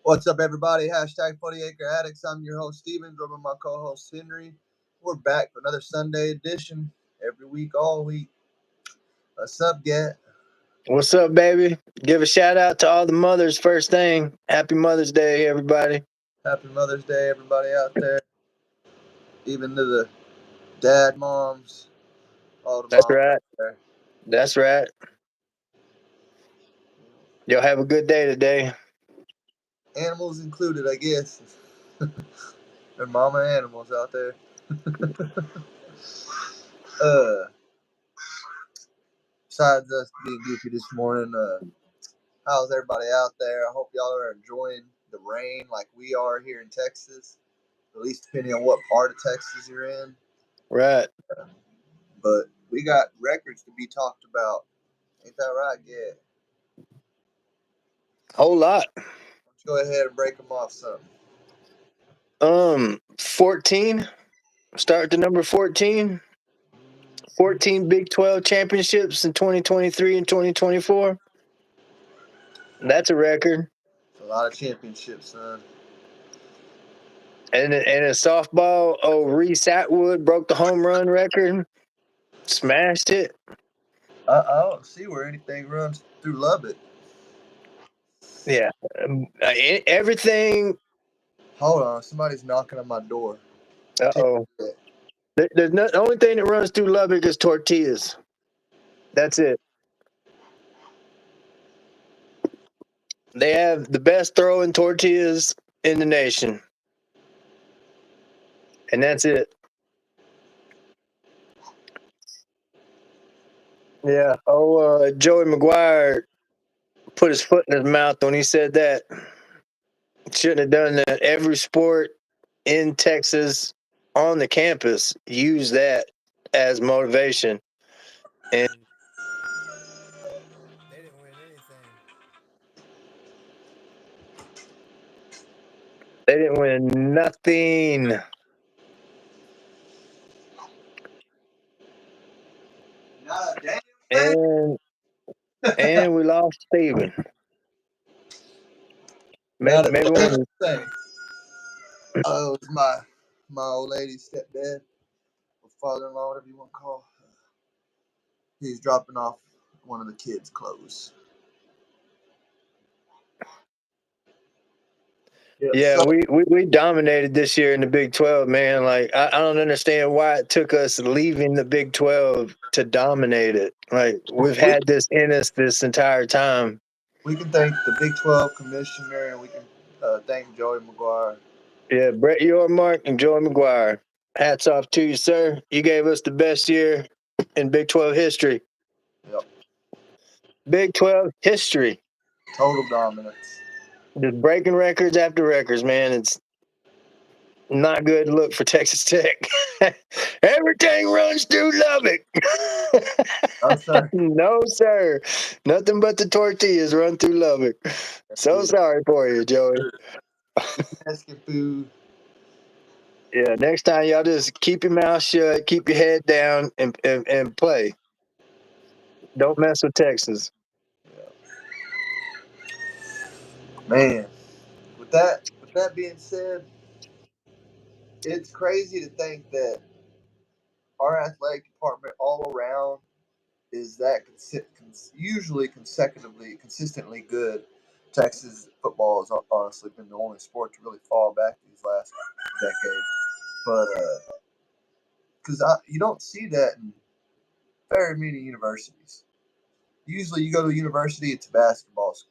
What's up, everybody? Hashtag for the Acre Addicts. I'm your host, Steven, joined by my co-host, Henry. We're back for another Sunday edition every week, all week. What's up, Gat? What's up, baby? Give a shout out to all the mothers first thing. Happy Mother's Day, everybody. Happy Mother's Day, everybody out there. Even to the dad moms, all the That's moms right. out there. That's right. Y'all have a good day today. Animals included, I guess. They're mama animals out there. Besides us being goofy this morning, how's everybody out there? I hope y'all are enjoying the rain like we are here in Texas. At least depending on what part of Texas you're in. Right. But we got records to be talked about. Ain't that right? Yeah. Whole lot. Let's go ahead and break them off something. 14. Start to number 14. 14 Big 12 championships in 2023 and 2024. That's a record. A lot of championships, son. And in softball, Reese Atwood broke the home run record. Smashed it. I don't see where anything runs through Lubbock. Yeah. Everything. Hold on. Somebody's knocking on my door. Uh-oh. The only thing that runs through Lubbock is tortillas. That's it. They have the best throwing tortillas in the nation. And that's it. Yeah. Joey McGuire put his foot in his mouth when he said that. Shouldn't have done that. Every sport in Texas on the campus use that as motivation. And they didn't win anything. They didn't win nothing. Not a damn thing. And we lost Steven. Not a Maybe damn thing. Oh, it's my old lady's stepdad, or father-in-law, whatever you want to call. He's dropping off one of the kids' clothes. Yeah, we dominated this year in the Big 12, man. Like, I don't understand why it took us leaving the Big 12 to dominate it. Like, we've had this in us this entire time. We can thank the Big 12 commissioner, and we can thank Joey McGuire. Yeah, Brett Yormark and Joey McGuire. Hats off to you, sir. You gave us the best year in Big 12 history. Yep. Big 12 history. Total dominance. Just breaking records after records, man. It's not good look for Texas Tech. Everything runs through Lubbock. Oh, sir. No, sir. Nothing but the tortillas run through Lubbock. So sorry for you, Joey. Mexican food. Yeah, next time y'all just keep your mouth shut, keep your head down, and play. Don't mess with Texas. Man, with that being said, it's crazy to think that our athletic department all around is that usually consistently good. Texas football has honestly been the only sport to really fall back these last decade. But because you don't see that in very many universities. Usually, you go to a university, it's a basketball school.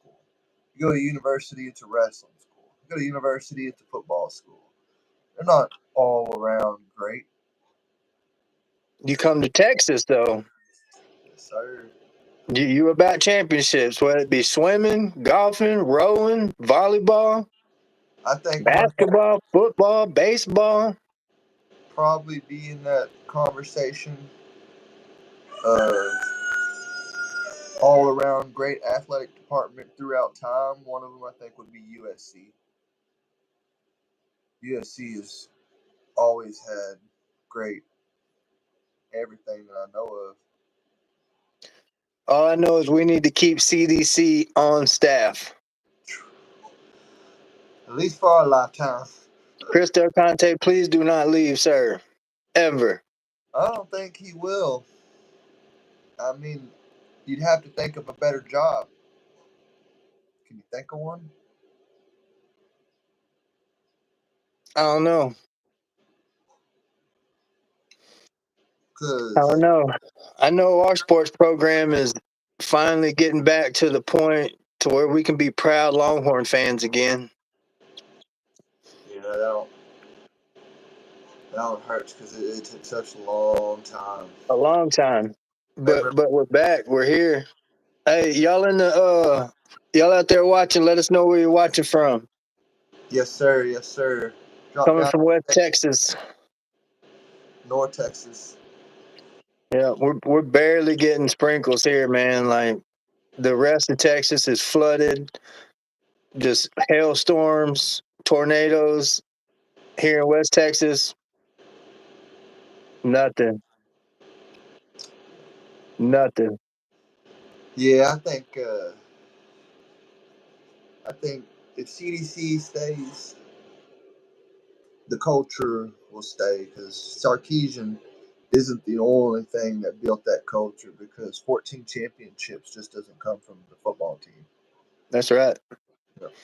You go to university, it's a wrestling school. You go to university, it's a football school. They're not all around great. You come to Texas, though. Yes, sir. You about championships, whether it be swimming, golfing, rowing, volleyball, I think basketball, football, baseball. Probably be in that conversation of all around great athletic department throughout time. One of them I think would be USC. USC has always had great everything that I know of. All I know is we need to keep CDC on staff. At least for our lifetime. Chris Del Conte, please do not leave, sir. Ever. I don't think he will. I mean, you'd have to think of a better job. Can you think of one? I don't know. I Cause don't know. I know our sports program is finally getting back to the point to where we can be proud Longhorn fans again. that don't hurt because it took such a long time. A long time. But Remember? we're back. We're here. Hey, y'all in the y'all out there watching, let us know where you're watching from. Yes, sir. Yes, sir. Drop Coming down from West Texas. North Texas. Yeah, we're barely getting sprinkles here, man. Like the rest of Texas is flooded. Just hailstorms, tornadoes. Here in West Texas, nothing. Nothing. Yeah, I think if CDC stays, the culture will stay because Sarkeesian isn't the only thing that built that culture because 14 championships just doesn't come from the football team. That's right.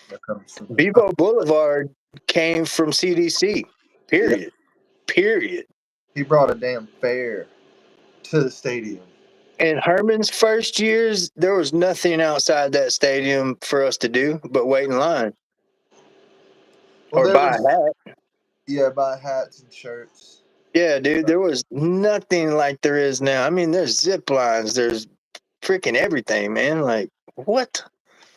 That comes from the Bevo Boulevard came from CDC. yeah. Period. Period. He brought a damn fair to the stadium. In Herman's first years, there was nothing outside that stadium for us to do but wait in line Well, or there buy a was hat. buy hats and shirts. Yeah, dude, there was nothing like there is now. I mean, there's zip lines, there's freaking everything, man. Like, what?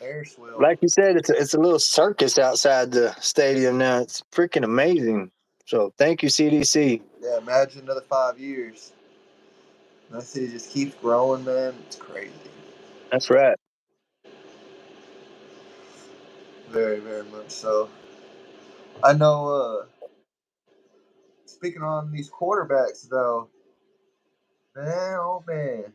Air swill. Like you said, it's a little circus outside the stadium now. It's freaking amazing. So thank you, CDC. Yeah, imagine another 5 years. That city just keeps growing, man. It's crazy. That's right. Very, very much so. I know. Speaking on these quarterbacks, though, man, oh man,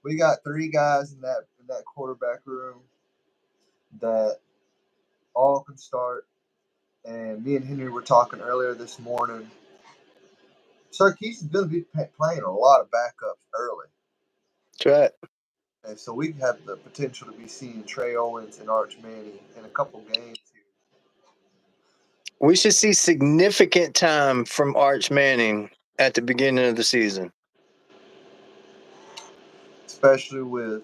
we got three guys in that quarterback room that all can start. And me and Henry were talking earlier this morning. Sarkis is going to be playing a lot of backups early, That's right. and so we have the potential to be seeing Trey Owens and Arch Manning in a couple games here, We should see significant time from Arch Manning at the beginning of the season. especially with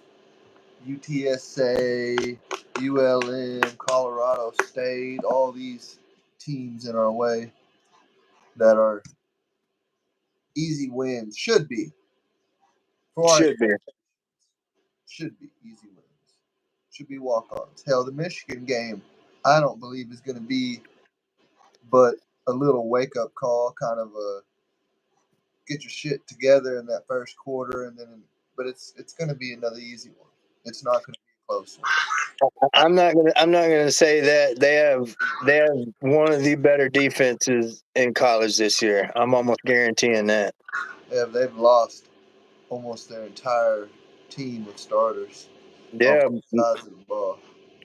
UTSA, ULM, Colorado State, all these teams in our way that are easy wins. Should be for our Should be. should be easy wins. Should be walk-ons. Hell, the Michigan game, I don't believe is going to be but a little wake-up call, kind of a get your shit together in that first quarter, and then but it's going to be another easy one. It's not going to be a close one. I'm not gonna say that they have one of the better defenses in college this year. I'm almost guaranteeing that. They've lost almost their entire team of starters on Yeah, both sides of the ball.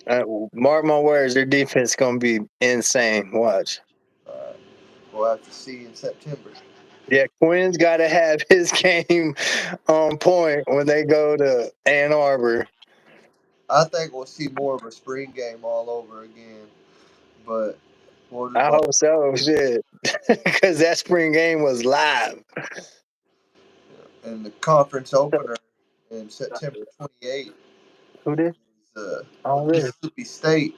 uh, mark my words, their defense is gonna be insane. Watch. Uh, we'll have to see in September. Yeah, Quinn's got to have his game on point when they go to Ann Arbor. I think we'll see more of a spring game all over again, but we'll just I hope so. Shit, because that spring game was live. and the conference opener in September 28th Who did? is Oh, with really? Mississippi State,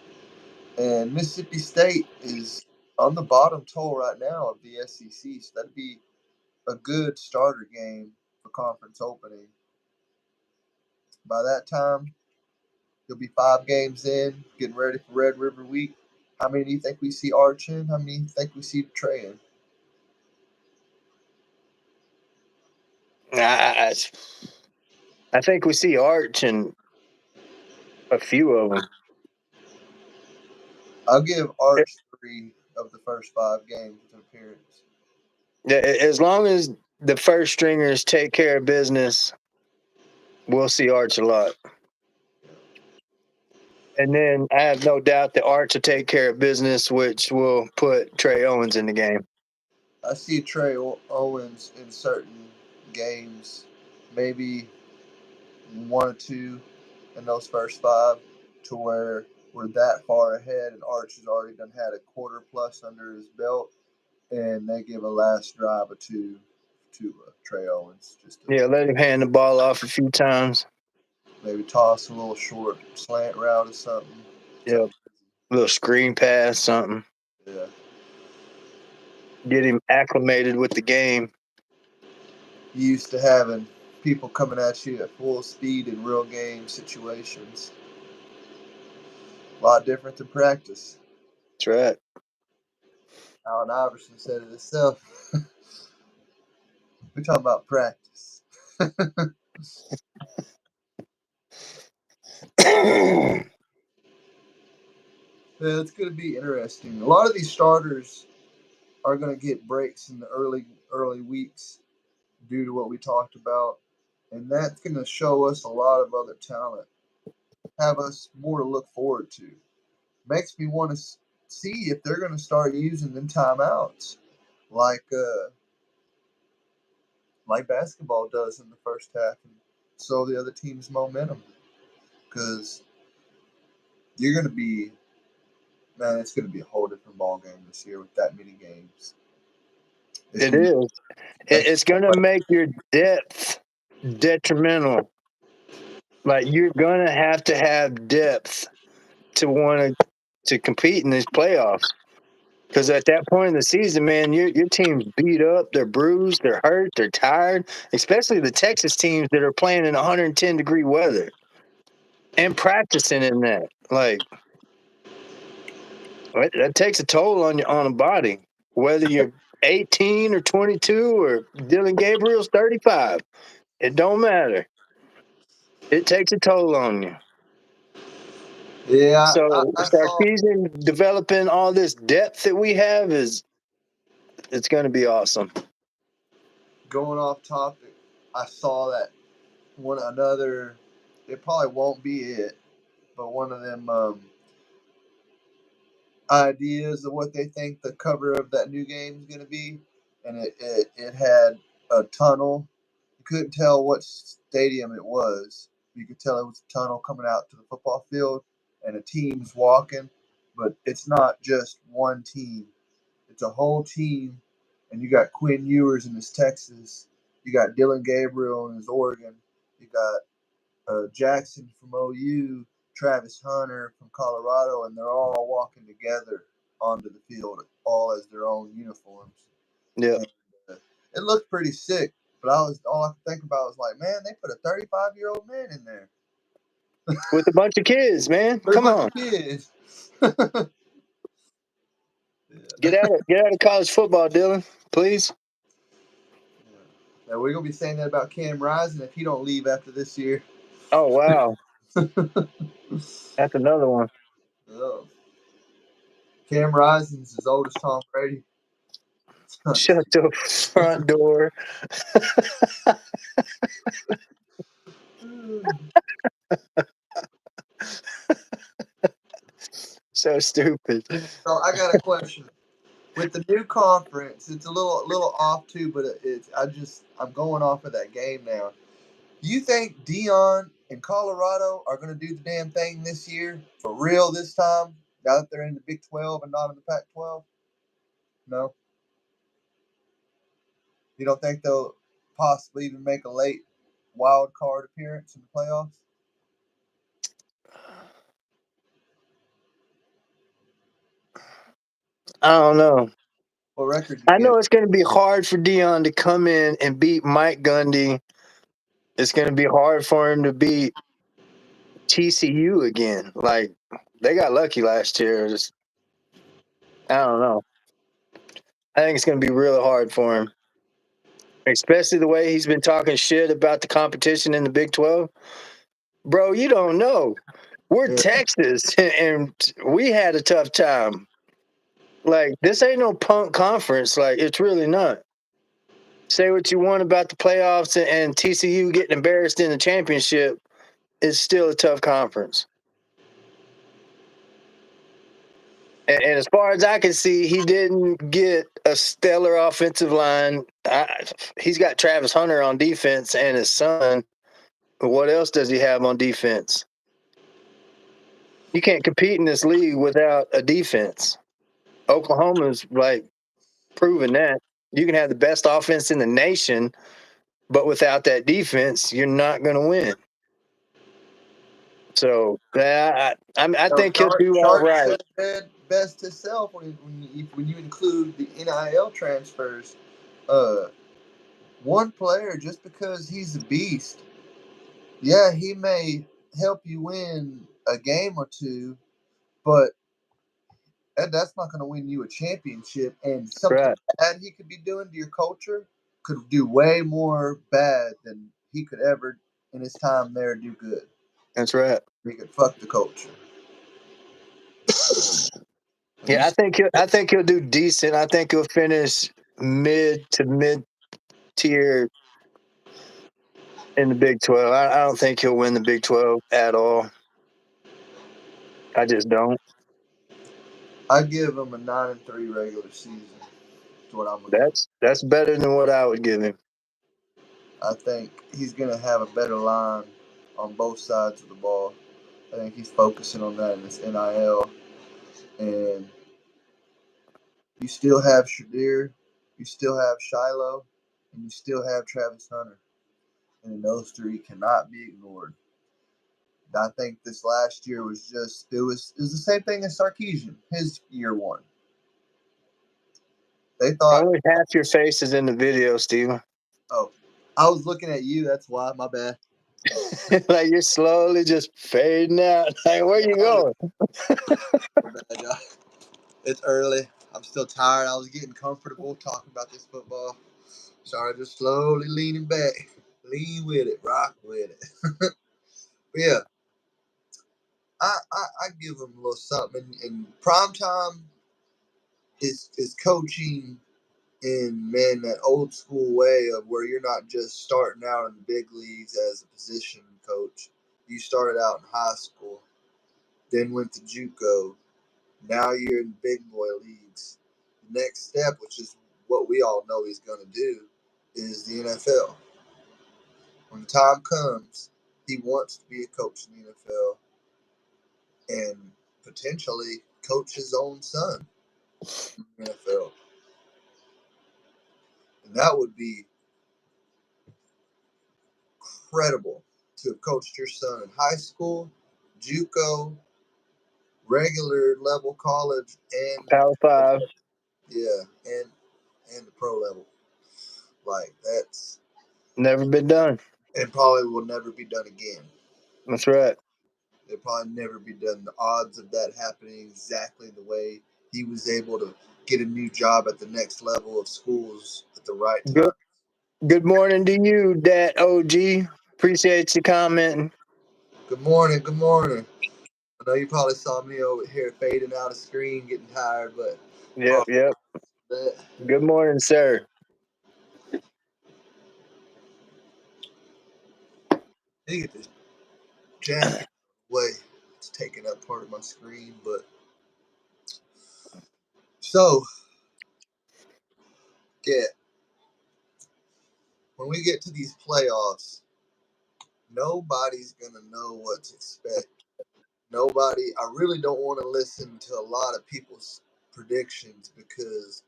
and Mississippi State is on the bottom toe right now of the SEC, so that'd be a good starter game for conference opening. By that time, you'll be 5 games in, getting ready for Red River Week. How many do you think we see Arch in? How many do you think we see Trey in? I, I think we see Arch and a few of them. I'll give Arch 3 of the first 5 games with an appearance. As long as the first stringers take care of business, we'll see Arch a lot. And then I have no doubt that Arch will take care of business, which will put Trey Owens in the game. I see Trey Owens in certain games, maybe one or two in those first five, to where we're that far ahead, and Arch has already done had a quarter plus under his belt, and they give a last drive or two to Trey Owens, just to Let him hand the ball off a few times. maybe toss a little short slant route or something. Yeah, a little screen pass, something. Yeah. Get him acclimated with the game. Used to having people coming at you at full speed in real game situations. A lot different than practice. That's right. Allen Iverson said it himself. We're talking about practice. Yeah, it's going to be interesting. A lot of these starters are going to get breaks in the early weeks due to what we talked about, and that's going to show us a lot of other talent, have us more to look forward to. Makes me want to see if they're going to start using them timeouts like like basketball does in the first half, and slow the other team's momentum, because you're going to be man, it's going to be a whole different ball game this year with that many games. It is. It's going to make your depth detrimental. Like, you're going to have depth to want to compete in these playoffs. Because at that point in the season, man, your team's beat up, they're bruised, they're hurt, they're tired. Especially the Texas teams that are playing in 110-degree weather and practicing in that. Like, that takes a toll on a body. Whether you're 18 or 22 or Dylan Gabriel's 35, it don't matter. It takes a toll on you. Yeah, So I saw, Sarkisian developing all this depth that we have it's going to be awesome. going off topic, I saw that another, it probably won't be it, but one of them ideas of what they think the cover of that new game is going to be, and it had a tunnel. You couldn't tell what stadium it was. You could tell it was a tunnel coming out to the football field, and a team's walking, but it's not just one team. It's a whole team, and you got Quinn Ewers in his Texas. You got Dylan Gabriel in his Oregon. You got Jackson from OU, Travis Hunter from Colorado, and they're all walking together onto the field, all as their own uniforms. Yeah, And, it looked pretty sick, but all I could think about was like, man, they put a 35-year-old man in there with a bunch of kids, man. with a Come bunch on, of kids. get out of college football, Dylan, please. Yeah. Now we're gonna be saying that about Cam Rising if he don't leave after this year. Oh wow, that's another one. Oh. Cam Rising's as old as Tom Brady. Shut the front door. So stupid. So I got a question. With the new conference, it's a little off too, but I'm going off of that game now. Do you think Dion and Colorado are going to do the damn thing this year for real this time? Now that they're in the Big 12 and not in the Pac 12? No, you don't think they'll possibly even make a late wild card appearance in the playoffs? I don't know. What record I you know get? it's going to be hard for Dion to come in and beat Mike Gundy. It's going to be hard for him to beat TCU again. Like, they got lucky last year. I don't know. I think it's going to be really hard for him, especially the way he's been talking shit about the competition in the Big 12. Bro, you don't know. We're Yeah. Texas, and we had a tough time. Like, this ain't no punk conference. Like, it's really not. Say what you want about the playoffs and TCU getting embarrassed in the championship. It's still a tough conference. And as far as I can see, he didn't get a stellar offensive line. He's got Travis Hunter on defense and his son. What else does he have on defense? You can't compete in this league without a defense. Oklahoma's like proving that. You can have the best offense in the nation, but without that defense, you're not going to win. So I think he'll do all Shark right. said best himself when you include the NIL transfers. One player, just because he's a beast, yeah, he may help you win a game or two, but that's not going to win you a championship. And something Right. bad he could be doing to your culture could do way more bad than he could ever in his time there do good. That's right. He could fuck the culture. Yeah, I think he'll do decent. I think he'll finish mid to mid tier in the Big 12. I don't think he'll win the Big 12 at all. I just don't. I give him a 9-3 regular season. That's what I'm gonna give. That's better than what I would give him. I think he's gonna have a better line on both sides of the ball. I think he's focusing on that in this NIL. And you still have Shadir, you still have Shiloh, and you still have Travis Hunter. And those three cannot be ignored. I think this last year was it was the same thing as Sarkisian, his year one. They thought, Only half your face is in the video, Steven. oh, I was looking at you, that's why, my bad. Like you're slowly just fading out. Like, where you going? My bad, y'all. It's early. I'm still tired. I was getting comfortable talking about this football. Started just slowly leaning back. Lean with it. Rock with it. But yeah, I give them a little something. And prime time is coaching in, man, that old school way of where you're not just starting out in the big leagues as a position coach. You started out in high school, then went to JUCO. Now you're in big boy leagues. The next step, which is what we all know he's going to do, is the NFL. When the time comes, he wants to be a coach in the NFL and potentially coach his own son in the NFL. And that would be incredible to have coached your son in high school, JUCO, regular level college, and Power five. yeah, and the pro level. Like that's Never been done. and probably will never be done again. That's right. It'll probably never be done. The odds of that happening exactly the way he was able to get a new job at the next level of schools at the right time. Good morning to you, Dat OG. Appreciate you commenting. Good morning. Good morning. I know you probably saw me over here fading out of screen, getting tired, but Yep. that, Good morning, sir. I need to get this jacket away. It's taking up part of my screen, but so yeah, when we get to these playoffs, nobody's gonna know what to expect. Nobody. I really don't want to listen to a lot of people's predictions because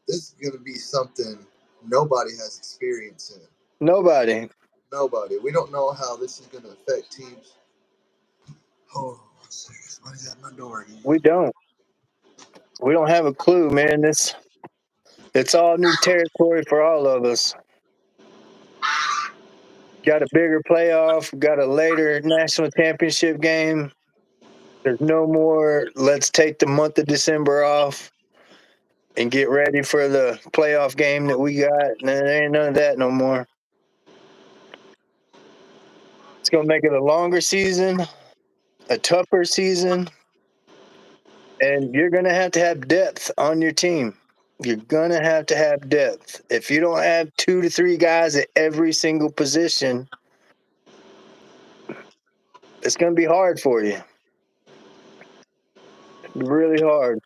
this is going to be something nobody has experience in. Nobody. Nobody. We don't know how this is going to affect teams. Hold on 1 second. Somebody's at my door again. We don't. We don't have a clue, man. It's all new territory for all of us. Got a bigger playoff, got a later national championship game. There's no more, let's take the month of December off and get ready for the playoff game that we got. There ain't none of that no more. It's going to make it a longer season, a tougher season, and you're going to have depth on your team. You're going to have depth. If you don't have 2 to 3 guys at every single position, it's going to be hard for you. Really hard.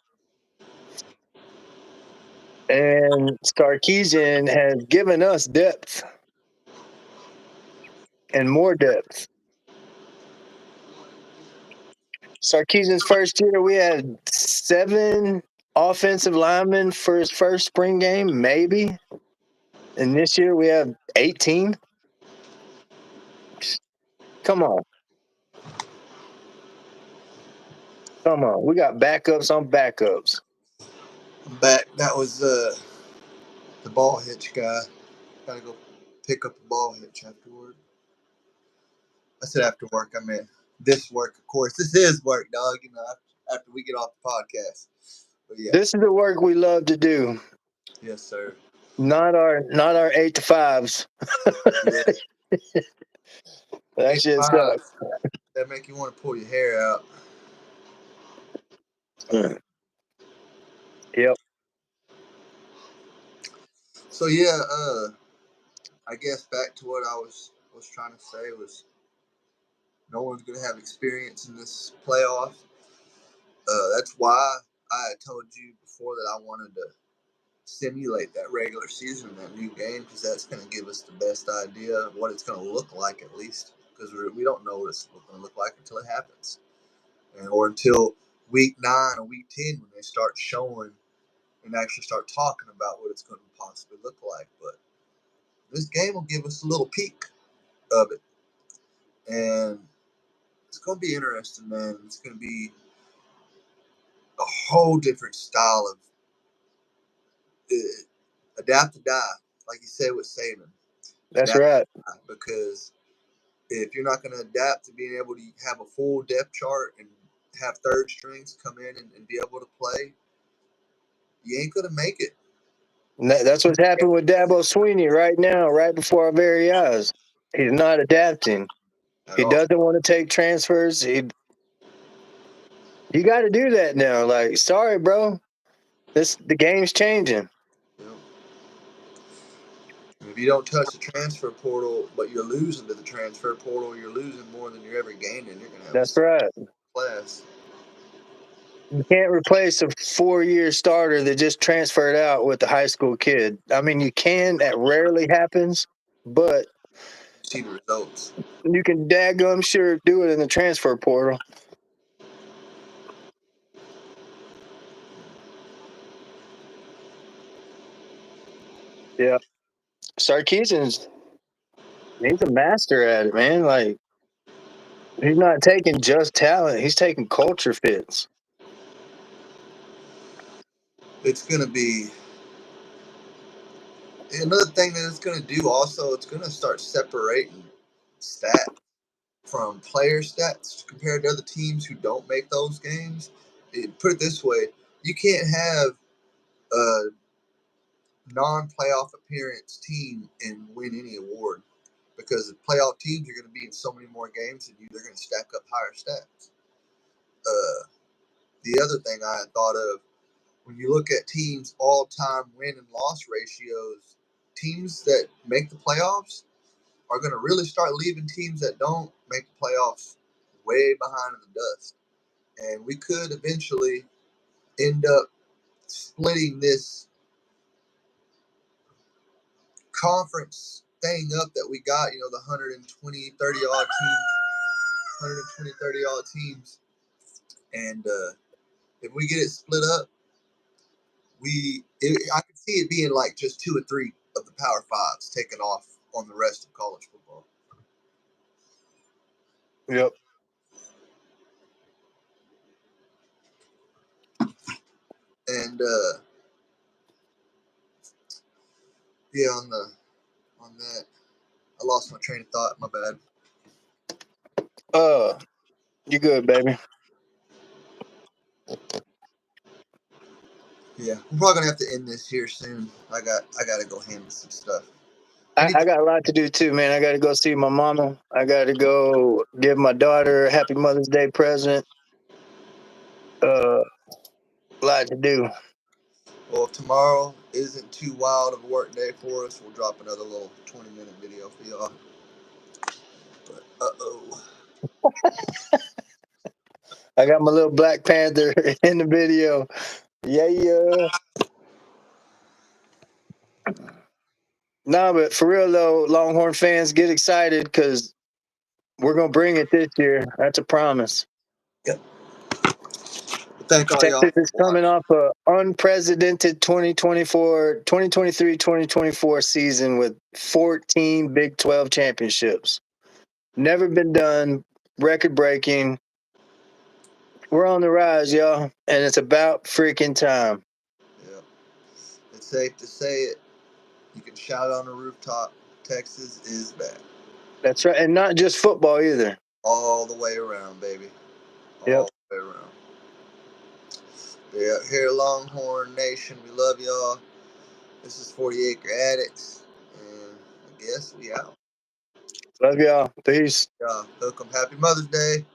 And Sarkisian has given us depth and more depth. Sarkisian's first year, we had 7 offensive linemen for his first spring game, maybe. And this year we have 18. Come on. Come on. We got backups on backups. I'm back. That was the ball hitch guy. Gotta go pick up the ball hitch afterward. I said after work. I meant this work, of course. This is work, dog. You know, after we get off the podcast. But yeah. This is the work we love to do. Yes, sir. Not our 8 to 5s. Yeah. That shit sucks. That make you want to pull your hair out. Yep. So yeah, I guess back to what I was trying to say was no one's gonna have experience in this playoff. That's why I had told you before that I wanted to simulate that regular season, that new game, because that's going to give us the best idea of what it's going to look like, at least, because we don't know what it's going to look like until it happens, or until week 9 or week 10 when they start showing and actually start talking about what it's going to possibly look like. But this game will give us a little peek of it, and it's going to be interesting, man. It's going to be a whole different style of adapt to die, like you said with Saban. That's right. Because if you're not going to adapt to being able to have a full depth chart and have third strings come in and be able to play, you ain't going to make it. That's what's happened with Dabo Sweeney right now, right before our very eyes. He's not adapting. He doesn't want to take transfers. You got to do that now. Like, sorry, bro. The game's changing. If you don't touch the transfer portal, but you're losing to the transfer portal, you're losing more than you're ever gaining. You're going to have That's right. Class. You can't replace a 4-year starter that just transferred out with a high school kid. I mean, you can. That rarely happens, but see the results. You can daggum sure do it in the transfer portal. Yeah. Sarkisian's he's a master at it, man. Like, he's not taking just talent, he's taking culture fits. It's going to be another thing that it's going to do also, it's going to start separating stats from player stats compared to other teams who don't make those games. Put it this way, you can't have a non-playoff appearance team and win any award, because the playoff teams are going to be in so many more games than you. They're going to stack up higher stats. The other thing I had thought of, when you look at teams' all-time win and loss ratios, teams that make the playoffs are going to really start leaving teams that don't make the playoffs way behind in the dust. And we could eventually end up splitting this conference thing up that we got, the 120, 30 odd teams, 120, 30 odd teams. And if we get it split up, I could see it being like just 2 or 3 of the Power Fives taking off on the rest of college football. Yep. And yeah, on that, I lost my train of thought. My bad. You good, baby? Yeah, we're probably gonna have to end this here soon. I gotta go handle some stuff. I got a lot to do too, man. I got to go see my mama. I got to go give my daughter a happy Mother's Day present. A lot to do. Well, if tomorrow isn't too wild of a work day for us, we'll drop another little 20-minute video for y'all. But I got my little Black Panther in the video. Yeah. No, but for real though, Longhorn fans, get excited because we're gonna bring it this year. That's a promise. Yep. Thank all y'all Texas for is coming watching. off an unprecedented 2023-2024 season with 14 Big 12 championships. Never been done, record breaking. We're on the rise, y'all, and it's about freaking time. Yep. It's safe to say it. You can shout it on the rooftop. Texas is back. That's right, and not just football either. All the way around, baby. Yep. All the way around. Yeah, here at Longhorn Nation, we love y'all. This is 40 Acre Addicts, and I guess we out. Love y'all. Peace. Hook 'em. Happy Mother's Day.